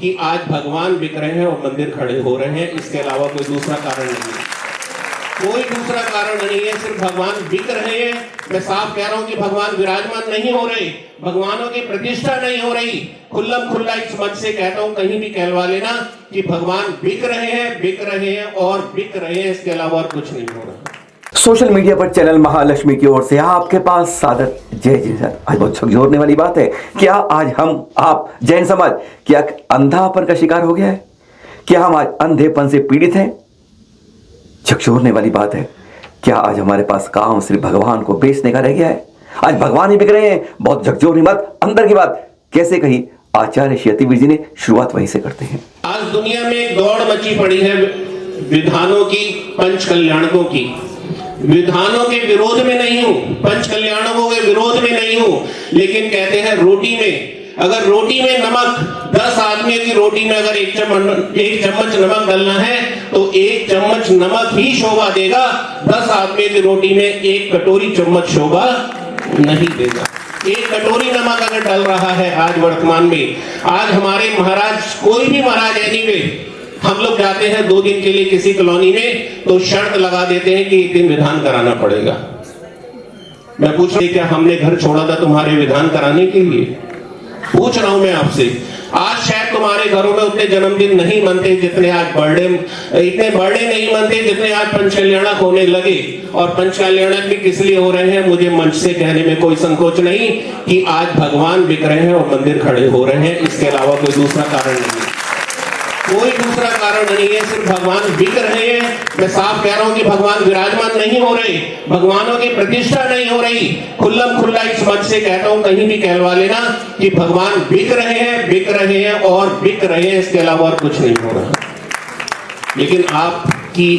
कि आज भगवान बिक रहे हैं और मंदिर खड़े हो रहे हैं, इसके अलावा कोई दूसरा कारण नहीं है। कोई दूसरा कारण नहीं है, सिर्फ भगवान बिक रहे हैं। मैं साफ कह रहा हूं कि भगवान विराजमान नहीं हो रहे, भगवानों की प्रतिष्ठा नहीं हो रही। खुल्लम खुल्ला इस मंच से कहता हूं, कहीं भी कहलवा लेना कि भगवान बिक रहे हैं और बिक रहे हैं, इसके अलावा और कुछ नहीं हो रहा। सोशल मीडिया पर चैनल महालक्ष्मी की ओर से आपके पास सादर जय जय सर। आज बहुत झकझोरने वाली बात है। क्या आज हम आप जैन समाज क्या अंधापन का शिकार हो गया है? क्या हम आज अंधेपन से पीड़ित हैं? झकझोरने वाली बात है। क्या आज हमारे पास काम सिर्फ भगवान को बेचने का रह गया है? आज भगवान ही बिक रहे हैं। बहुत झकझोरनी बात, अंदर की बात कैसे कही? आचार्य श्री अतिवीर जी ने शुरुआत वहीं से करते हैं। आज दुनिया में एक दौड़ मची पड़ी है विधानों की, पंच कल्याणकों की। विधानों के विरोध में नहीं हूं, पंच कल्याणकों के विरोध में नहीं हूं, लेकिन कहते हैं रोटी में, अगर रोटी में नमक 10 आदमियों की रोटी में अगर एक चम्मच नमक डालना है तो 1 चम्मच नमक ही शोभा देगा। 10 आदमियों की रोटी में 1 कटोरी चम्मच शोभा नहीं देगा। 1 कटोरी नमक अगर डल रहा है आज वर्तमान में, आज हमारे महाराज, कोई भी महाराज एनीवे, हम लोग जाते हैं 2 दिन के लिए किसी कॉलोनी में तो शर्त लगा देते हैं कि 1 दिन विधान कराना पड़ेगा। मैं पूछ रही, क्या हमने घर छोड़ा था तुम्हारे विधान कराने के लिए? पूछ रहा हूं मैं आपसे। आज शायद तुम्हारे घरों में उतने जन्मदिन नहीं मनते जितने आज इतने बर्थडे नहीं मनते जितने आज पंच कल्याणक होने लगे। और पंच कल्याणक भी किस लिए हो रहे हैं, मुझे मंच से कहने में कोई संकोच नहीं कि आज भगवान बिक रहे हैं और मंदिर खड़े हो रहे हैं, इसके अलावा कोई दूसरा कारण नहीं है। कोई दूसरा कारण नहीं है, सिर्फ भगवान बिक रहे हैं। मैं साफ कह रहा हूं कि भगवान विराजमान नहीं हो रहे, भगवानों की प्रतिष्ठा नहीं हो रही। खुल्लम खुल्ला इस मंच से कहता हूं, कहीं भी कहलवा लेना कि भगवान बिक रहे हैं और बिक रहे हैं, इसके अलावा और कुछ नहीं हो रहा। लेकिन आपकी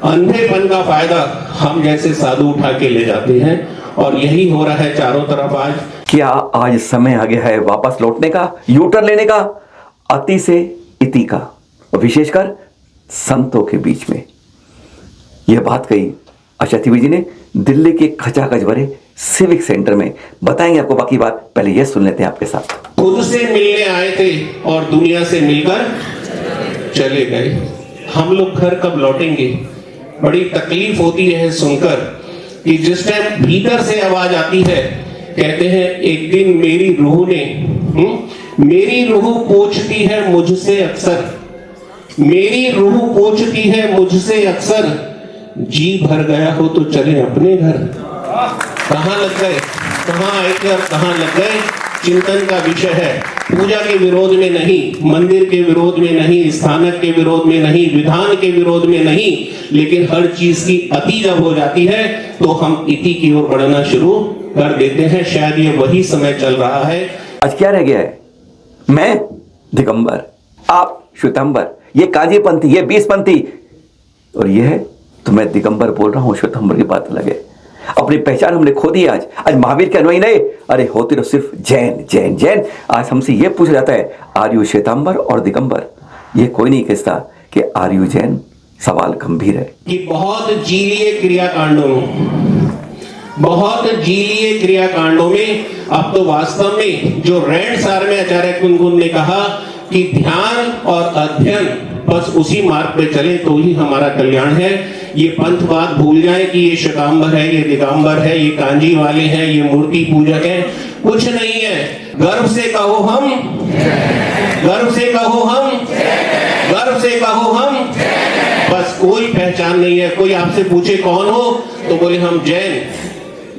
अंधेपन का फायदा हम जैसे साधु उठा के ले जाते हैं और यही हो रहा है चारों तरफ। आज क्या आज समय आ गया है वापस लौटने का, यूटर्न लेने का, अति से इति का, और विशेषकर संतों के बीच में? यह बात कही आचार्य अतिवीर जी ने दिल्ली के खचाखच भरे सिविक सेंटर में। बताएंगे आपको बाकी बात, पहले यह सुन लेते हैं आपके साथ। खुद से मिलने आए थे और दुनिया से मिलकर चले गए। हम लोग घर कब लौटेंगे? बड़ी तकलीफ होती है सुनकर कि जिस टाइम भीतर से आवाज आती है, कहते हैं एक दिन मेरी रूह पूछती है मुझसे अक्सर, मेरी रूह पूछती है मुझसे अक्सर, जी भर गया हो तो चले अपने घर। कहां लग गए, कहां आए थे और कहां लग गए, चिंतन का विषय है। पूजा के विरोध में नहीं, मंदिर के विरोध में नहीं, स्थानक के विरोध में नहीं, विधान के विरोध में नहीं, लेकिन हर चीज की अति जब हो जाती है तो हम इति की ओर बढ़ना शुरू कर देते हैं। शायद ये वही समय चल रहा है। आज क्या रह गया है? मैं दिगंबर, आप श्वेतांबर, ये काजीपंथी, ये 20पंथी, और ये है तो मैं दिगंबर बोल रहा हूं, श्वेतांबर की बात अलग है। अपनी पहचान हमने खो दी। आज महावीर के अनुयायी नहीं, अरे होते तो सिर्फ जैन जैन जैन। आज हमसे यह पूछा जाता है, आर यू श्वेतांबर और दिगंबर? ये कोई नहीं कहता कि आर यू जैन। सवाल गंभीर है कि बहुत जीलीय क्रियाकांडों में अब तो वास्तव में जो रैंड सार में आचार्य कुंगुन ने कहा कि ध्यान और अध्ययन, बस उसी मार्ग पे चले तो ही हमारा कल्याण है। ये पंथवाद भूल जाए कि ये श्वेतांबर है, ये दिगंबर है, ये कांजी वाले हैं, ये मूर्ति पूजक है, कुछ नहीं है। गर्व से कहो हम, गर्व से कहो हम, गर्व से कहो हम, बस कोई पहचान नहीं है। कोई आपसे पूछे कौन हो तो बोले हम जैन।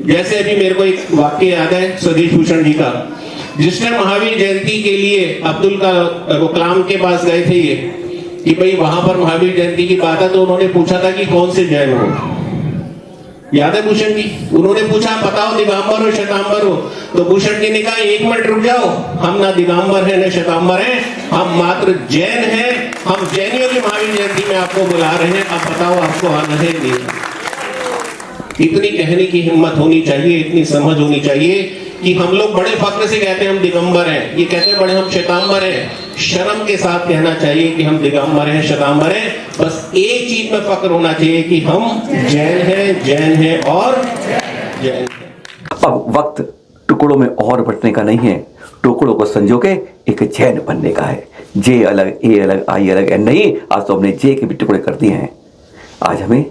जैसे अभी मेरे को एक वाक्य याद है स्वदेश भूषण जी का, जिस टाइम महावीर जयंती के लिए अब्दुल कलाम के पास गए थे ये कि भाई वहां पर महावीर जयंती की बात है, तो उन्होंने पूछा था कि कौन से जैन हो। याद है भूषण जी? उन्होंने पूछा बताओ दिगंबर हो श्वेतांबर हो, तो भूषण जी ने कहा 1 मिनट रुक जाओ, हम ना दिगंबर है ना श्वेतांबर है, हम मात्र जैन हैं। हम जैनियों की महावीर जयंती में आपको बुला रहे हैं, अब बताओ आपको आना है नहीं? इतनी कहने की हिम्मत होनी चाहिए, इतनी समझ होनी चाहिए कि हम लोग बड़े फक्र से कहते हैं हम दिगंबर हैं, ये कहते हैं बड़े हम श्वेतांबर हैं। शर्म के साथ कहना चाहिए कि हम दिगंबर हैं, श्वेतांबर हैं। बस एक चीज में फक्र होना चाहिए कि हम जैन हैं और जैन हैं। अब वक्त टुकड़ों में और बंटने का नहीं है, टुकड़ों को संजो के एक जैन बनने का है। जे अलग, ए अलग, आई अलग, एन नहीं, आज तो हमने जे के भी टुकड़े कर दिए हैं। आज हमें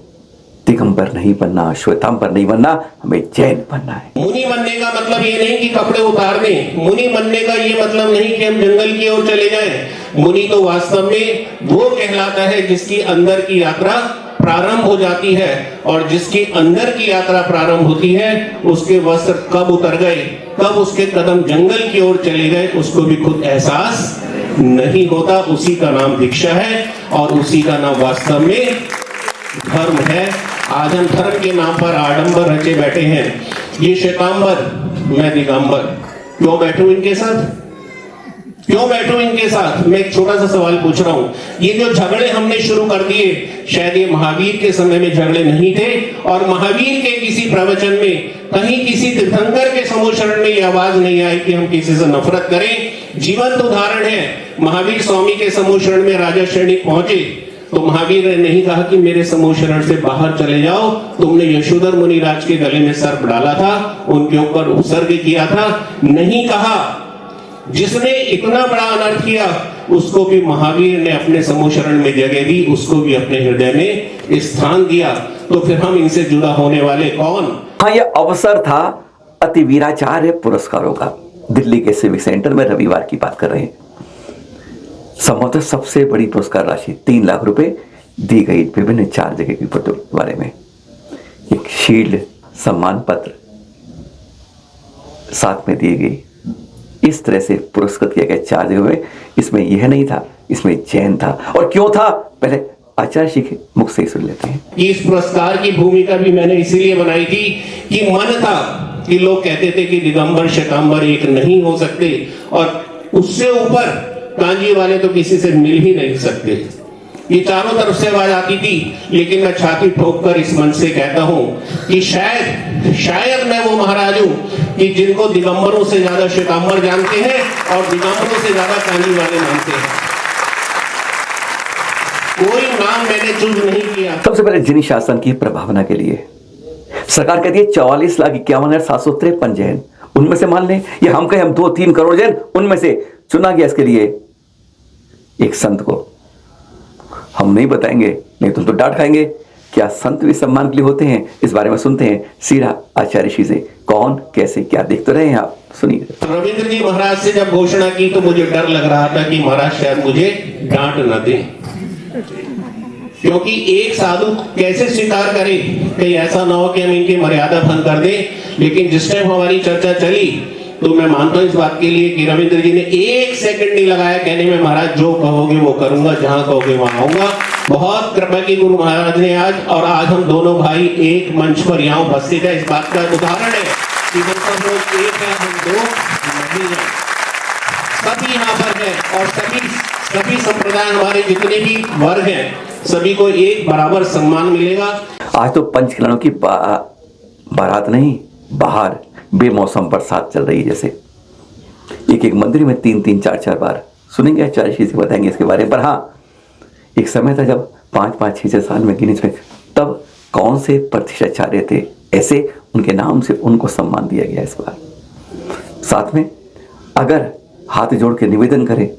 दिगंबर नहीं बनना, श्वेतांबर नहीं बनना, हमें जैन बनना है। मुनि बनने का मतलब ये नहीं कि कपड़े उतारने, मुनि बनने का ये मतलब नहीं कि हम जंगल की ओर चले जाएं। मुनि तो वास्तव में वो कहलाता है जिसकी अंदर की यात्रा प्रारंभ हो जाती है, और जिसकी अंदर की यात्रा प्रारंभ होती है उसके वस्त्र कब उतर गए, कब उसके कदम जंगल की ओर चले गए, उसको भी खुद एहसास नहीं होता। उसी का नाम दीक्षा है और उसी का नाम वास्तव में धर्म है। आज हम धर्म के नाम पर आडंबर रचे बैठे हैं। ये श्वेतांबर, मैं दिगंबर, क्यों बैठूं इनके साथ, क्यों बैठूं इनके साथ? मैं एक छोटा सा सवाल पूछ रहा हूं। ये जो झगड़े हमने शुरू कर दिए, शायद ये महावीर के समय में झगड़े नहीं थे, और महावीर के किसी प्रवचन में कहीं किसी तीर्थंकर के समूचरण में ये आवाज नहीं आई कि हम किसी से नफरत करें। जीवंत उदाहरण है, महावीर स्वामी के समूचरण में राजा सैनिक पहुंचे तो महावीर ने नहीं कहा कि मेरे समूचरण से बाहर चले जाओ, तुमने यशोधर मुनिराज के गले में सर्प डाला था, उनके ऊपर उत्सर्ग किया था, नहीं कहा। जिसने इतना बड़ा अनर्थ किया उसको भी महावीर ने अपने समूचरण में जगह दी, उसको भी अपने हृदय में स्थान दिया। तो फिर हम इनसे जुड़ा होने वाले कौन? हाँ, यह अवसर था अति वीराचार्य पुरस्कारों का। दिल्ली के सिविक सेंटर में रविवार की बात कर रहे हैं। संभवतः सबसे बड़ी पुरस्कार राशि 3 लाख रुपए दी गई विभिन्न 4 जगह के बारे में। एक शील्ड, सम्मान पत्र साथ में दी गई। इस तरह से पुरस्कृत किया गया 4 जगह में। इसमें यह नहीं था, इसमें जैन था। और क्यों था, पहले आचार्य जी के मुख से ही सुन लेते हैं। इस पुरस्कार की भूमिका भी मैंने इसीलिए बनाई थी कि मन था कि लोग कहते थे कि दिगंबर श्वेतांबर एक नहीं हो सकते, और उससे ऊपर कांजी वाले तो किसी से मिल ही नहीं सकते। ये चारों तरफ से आवाज आती थी, लेकिन मैं छाती ठोककर इस मन से कहता हूं कि शायद मैं वो महाराज हूं कि जिनको दिगंबरों से ज्यादा श्वेतांबर जानते हैं और दिगंबरों से ज्यादा कांजी वाले मानते हैं। कोई नाम मैंने चूज नहीं किया। सबसे पहले जिनी शासन की प्रभावना के लिए सरकार कहती है 44,51,753 जैन। उनमें से मान लें, ये हम कहें हम 2-3 करोड़ जैन, उनमें से चुना गया इसके लिए एक संत को। हम नहीं बताएंगे, नहीं तुम तो डांट खाएंगे। क्या संत भी सम्मान के लिए होते हैं, इस बारे में सुनते हैं सीधा आचार्य जी से। कौन, कैसे, क्या देख तो रहे हैं आप, सुनिए। रविंद्र जी महाराज से जब घोषणा की तो मुझे डर लग रहा था कि महाराज शायद मुझे डांट न दें, क्योंकि एक साधु कैसे स्वीकार करे, कहीं ऐसा ना हो कि हम इनकी मर्यादा भंग कर दें। लेकिन जिस टाइम हमारी चर्चा चली तो मैं मानता हूं इस बात के लिए कि रविंद्र जी ने 1 सेकंड नहीं लगाया कहने में, महाराज जो कहोगे वो करूंगा, जहां कहोगे वहां आऊंगा। बहुत कृपा की गुरु महाराज ने आज, और आज हम दोनों भाई एक मंच पर यहाँ उपस्थित है। इस बात का उदाहरण है कि हम सब लोग एक है, हम 2 नहीं है। सभी यहाँ पर है, और सभी संप्रदाय हमारे जितने भी वर्ग हैं सभी को एक बराबर सम्मान मिलेगा। आज तो पंच कल्याणों की बारात नहीं, बाहर बेमौसम बरसात चल रही है। जैसे एक मंदिर में 3-3, 4-4 बार सुनेंगे, आचार्य जी से बताएंगे इसके बारे में। पर हाँ, एक समय था जब 5-5, 6-6 साल में गिने में, तब कौन से प्रतिष्ठाचार्य थे ऐसे, उनके नाम से उनको सम्मान दिया गया इस बार। साथ में अगर हाथ जोड़ के निवेदन करें,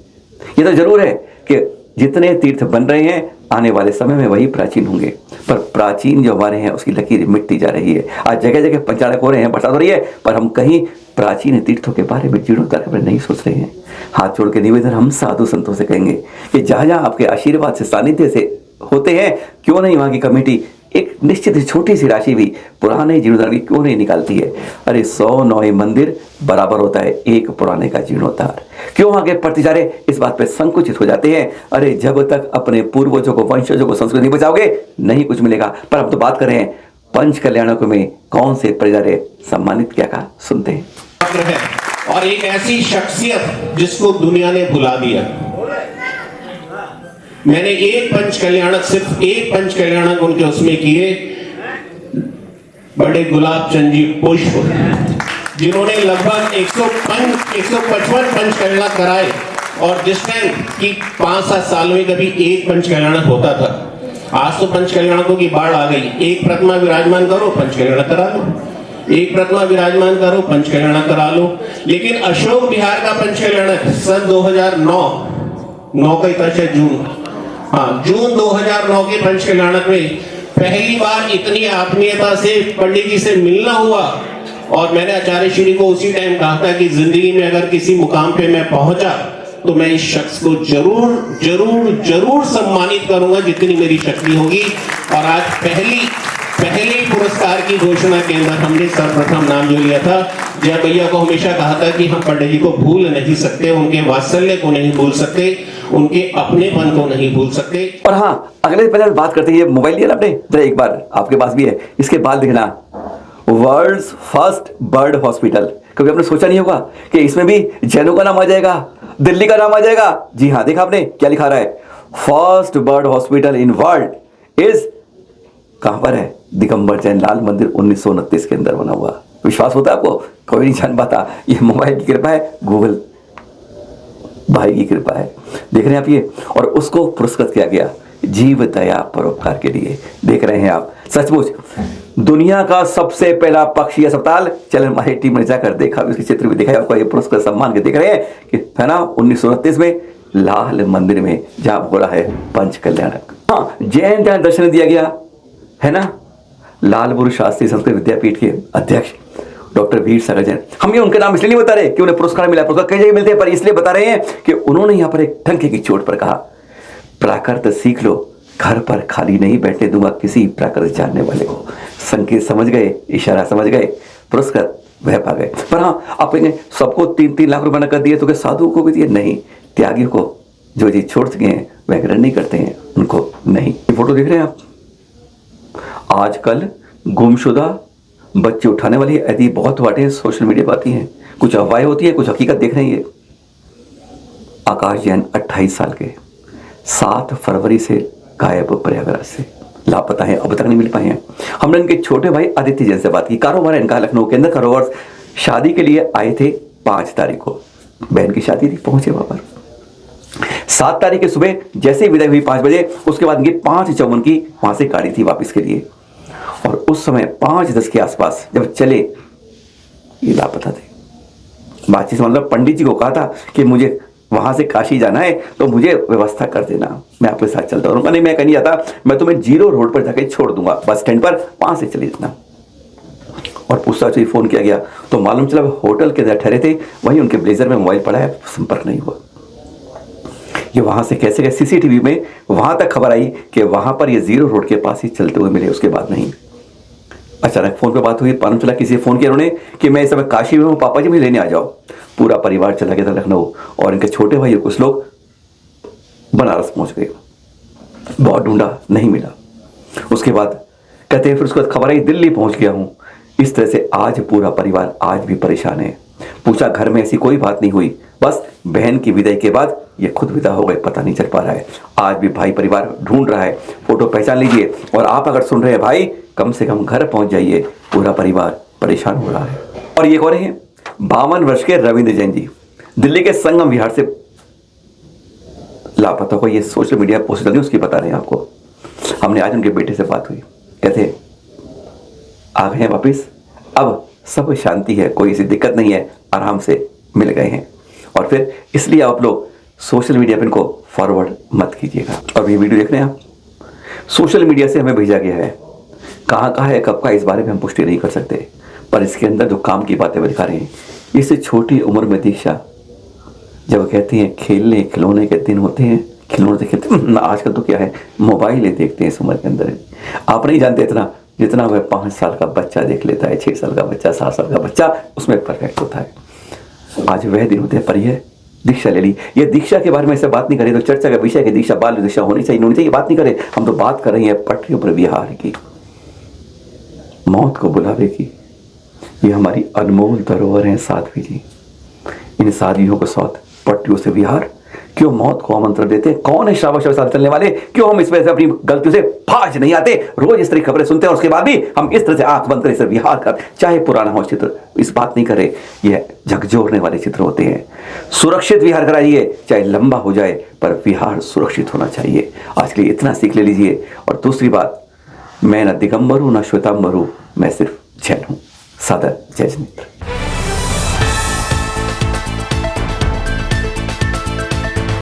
ये तो जरूर है कि जितने तीर्थ बन रहे हैं आने वाले समय में वही प्राचीन होंगे, पर प्राचीन जो हमारे हैं उसकी लकीर मिटती जा रही है। आज जगह जगह पंचायत हो रहे हैं, बरसात हो रही है, पर हम कहीं प्राचीन तीर्थों के बारे में, जीर्णोद्धार के बारे में नहीं सोच रहे हैं। हाथ जोड़ के निवेदन हम साधु संतों से कहेंगे कि जहाँ जहाँ आपके आशीर्वाद से, सानिध्य से होते हैं, क्यों नहीं वहाँ की कमेटी एक निश्चित छोटी सी राशि भी पुराने जीर्णोद्धार की क्यों नहीं निकालती है। अरे 100 नए मंदिर बराबर होता है एक पुराने का जीर्णोद्धार। क्यों आगे बढ़ते जा रहे, इस बात पे संकुचित हो जाते हैं। अरे जब तक अपने पूर्वजों को, वंशजों को, संस्कृति नहीं बचाओगे नहीं कुछ मिलेगा। पर अब तो बात कर रहे हैं पंच कल्याणकों में कौन से परिवार सम्मानित क्या कहा, सुनते हैं। और एक ऐसी शख्सियत जिसको दुनिया ने भुला दिया। मैंने एक पंच कल्याणक, सिर्फ एक पंच कल्याणक उनके उसमें किए, बड़े गुलाब चंद जी पुष्प, जिन्होंने लगभग 155 पंच कल्याणक कराए। और जिस टाइम की 5-7 साल में कभी एक पंच कल्याणक होता था, आज तो पंच कल्याणकों की बाढ़ आ गई। एक प्रतिमा विराजमान करो, पंच कल्याणक करा दो। एक प्रतिमा विराजमान करो, पंच कल्याणक करा लो। लेकिन अशोक विहार का पंच कल्याणक सन 2009 का था शायद जून 2009 के पंच कल्याणक में पहली बार इतनी आत्मीयता से पंडित जी से मिलना हुआ। और मैंने आचार्य श्री को उसी टाइम कहा था कि जिंदगी में अगर किसी मुकाम पे मैं पहुंचा तो मैं इस शख्स को जरूर जरूर जरूर सम्मानित करूंगा जितनी मेरी शक्ति होगी। और आज पहले पुरस्कार की घोषणा के अंदर हमने सर्वप्रथम नाम जो लिया था, जय भैया को हमेशा कहा था कि हम पंडित जी को भूल नहीं सकते, उनके वात्सल्य को नहीं भूल सकते, उनके अपनेपन को नहीं भूल सकते। और हाँ, अगले पहले बात करते हैं, ये मोबाइल लिया ना आपने, जरा एक बार आपके पास भी है, इसके बाद देखना वर्ल्ड्स फर्स्ट बर्ड हॉस्पिटल। कभी आपने सोचा नहीं होगा कि इसमें भी जैनों का नाम आ जाएगा, दिल्ली का नाम आ जाएगा। जी हाँ, देखा आपने क्या लिखा रहा है, first bird hospital in world is, कहां पर है, दिगंबर जैन लाल मंदिर 1929 के अंदर बना हुआ। विश्वास होता है आपको? कोई नहीं जान पाता, ये मोबाइल की कृपा है, गूगल भाई की कृपा है। देख रहे हैं आप ये, और उसको पुरस्कृत किया गया जीव दया परोपकार के लिए। देख रहे हैं आप, सचमुच दुनिया का सबसे पहला पक्षी अस्पताल। चल हमारी टीम ने जाकर देखा, इसके चित्र भी दिखाया आपको, ये पुरस्कार सम्मान के देख रहे हैं कि है ना, 1929 में लाल मंदिर में जहां हो रहा है पंच कल्याणक। हाँ, जैन जहां दर्शन दिया गया है ना, लालबुरी शास्त्री संस्कृत विद्यापीठ के अध्यक्ष डॉक्टर वीर सागर जैन। हम ये उनके नाम इसलिए नहीं बता रहे कि उन्हें पुरस्कार मिला, पुरस्कार कई जगह मिलते हैं, पर इसलिए बता रहे हैं कि उन्होंने यहां पर एक ठंके की चोट पर कहा, प्राकृत सीख लो, घर पर खाली नहीं बैठने दूंगा किसी प्राकृत जानने वाले को। संकेत समझ गए, इशारा समझ गए, पुरस्कार वह पा गए। पर हाँ, आपने सबको 3-3 लाख रुपए नकद दिए तो क्या साधुओं को भी दिए? नहीं, त्यागियों को जो चीज छोड़ चुके हैं वह ग्रहण नहीं करते हैं, उनको नहीं। ये फोटो देख रहे हैं आप, आजकल गुमशुदा बच्चे उठाने वाली ऐसी बहुत बातें सोशल मीडिया पर आती हैं, कुछ अफवाहें होती है, कुछ हकीकत देख रहे हैं। ये आकाश जैन 28 साल के 7 फरवरी से गायब, प्रयागराज से लापता है, अब तक नहीं मिल पाए हैं। हमने इनके छोटे भाई आदित्य जैन से बात की, कारोबार है इनका लखनऊ के अंदर, कारोबार शादी के लिए आए थे 5 तारीख को, बहन की शादी थी, पहुंचे वहां पर 7 तारीख की सुबह जैसे ही विदाई हुई 5 बजे, उसके बाद इनकी 5:54 की वहां से गाड़ी थी वापस के लिए, और उस समय 5:10 के आसपास जब चले ये लापता थे। बातचीत से मतलब पंडित जी को कहा था कि मुझे वहां से काशी जाना है तो मुझे व्यवस्था कर देना, मैं आपके साथ चलता हूँ। नहीं, मैं कहीं नहीं जाता, मैं तुम्हें 0 रोड पर जाके छोड़ दूंगा, बस स्टैंड पर, वहां से चले जाना। और पूछताछ हुई, फोन किया गया तो मालूम चला होटल के अंदर ठहरे थे, वहीं उनके ब्लेजर में मोबाइल पड़ा है, संपर्क नहीं हुआ। ये वहां से कैसे गए, सीसीटीवी में वहां तक खबर आई कि वहां पर ये 0 रोड के पास ही चलते हुए मिले, उसके बाद नहीं। अचानक फोन पे बात हुई, मालूम चला किसी फोन किया उन्होंने कि मैं इस समय काशी में हूँ, पापा जी मुझे लेने आ जाओ। पूरा परिवार चला गया था लखनऊ, और इनके छोटे भाई और कुछ लोग बनारस पहुंच गए, बहुत ढूंढा नहीं मिला। उसके बाद कहते हैं फिर उसके बाद खबर आई दिल्ली पहुंच गया हूं। इस तरह से आज पूरा परिवार आज भी परेशान है। पूछा घर में ऐसी कोई बात नहीं हुई, बस बहन की विदाई के बाद ये खुद विदा हो गए, पता नहीं चल पा रहा है। आज भी भाई परिवार ढूंढ रहा है, फोटो पहचान लीजिए। और आप अगर सुन रहे हैं भाई, कम से कम घर पहुंच जाइए, पूरा परिवार परेशान हो रहा है। और ये कौन है, 52 वर्ष के रविंद्र जैन जी, दिल्ली के संगम विहार से लापता हो। ये सोशल मीडिया पोस्ट चल रही है, उसकी बता रहे हैं आपको। हमने आज उनके बेटे से बात हुई, कहते आ गए हैं वापिस, अब सब शांति है, कोई ऐसी दिक्कत नहीं है, आराम से मिल गए हैं। और फिर इसलिए आप लोग सोशल मीडिया पर इनको फॉरवर्ड मत कीजिएगा। अब ये वीडियो देख रहे हैं आप, सोशल मीडिया से हमें भेजा गया है, कहाँ कहाँ है कब का इस बारे में हम पुष्टि नहीं कर सकते, पर इसके अंदर जो काम की बातें दिखा रहे हैं, इससे छोटी उम्र में दीक्षा, जब कहते हैं खेलने खिलौने के दिन होते हैं, खिलौने से खेलते हैं, आजकल तो क्या है मोबाइल देखते हैं इस उम्र के अंदर। आप नहीं जानते इतना जितना वह 5 साल का बच्चा देख लेता है, 6 साल का बच्चा, 7 साल का बच्चा, उसमें परफेक्ट होता है। आज वह दिन होते हैं, पर यह दीक्षा ले ली। ये दीक्षा के बारे में ऐसे बात नहीं करें तो चर्चा का विषय की दीक्षा बाल दीक्षा होनी चाहिए, बात नहीं करें। हम तो बात कर रहे हैं पटरियों पर विहार की, मौत को बुलावे की। ये हमारी अनमोल धरोहर है साध्वी जी। इन साध्वियों को साथ पट्टियों से विहार, क्यों मौत को आमंत्रण देते? कौन है श्रावक साथ चलने वाले? क्यों हम इस वजह से अपनी गलतियों से फाज नहीं आते? रोज इस तरह खबरें सुनते हैं और उसके बाद भी हम इस तरह से आंख बंद कर इस विहार कर, चाहे पुराना हो चित्र, इस बात नहीं करे, यह झकझोरने वाले चित्र होते हैं। सुरक्षित विहार कराइए, चाहे लंबा हो जाए, पर विहार सुरक्षित होना चाहिए। आज के लिए इतना सीख ले लीजिए। और दूसरी बात, मैं न दिगंबर हूं न श्वेतांबर हूं, मैं सिर्फ जैन हूं। सादर जय जिनेंद्र।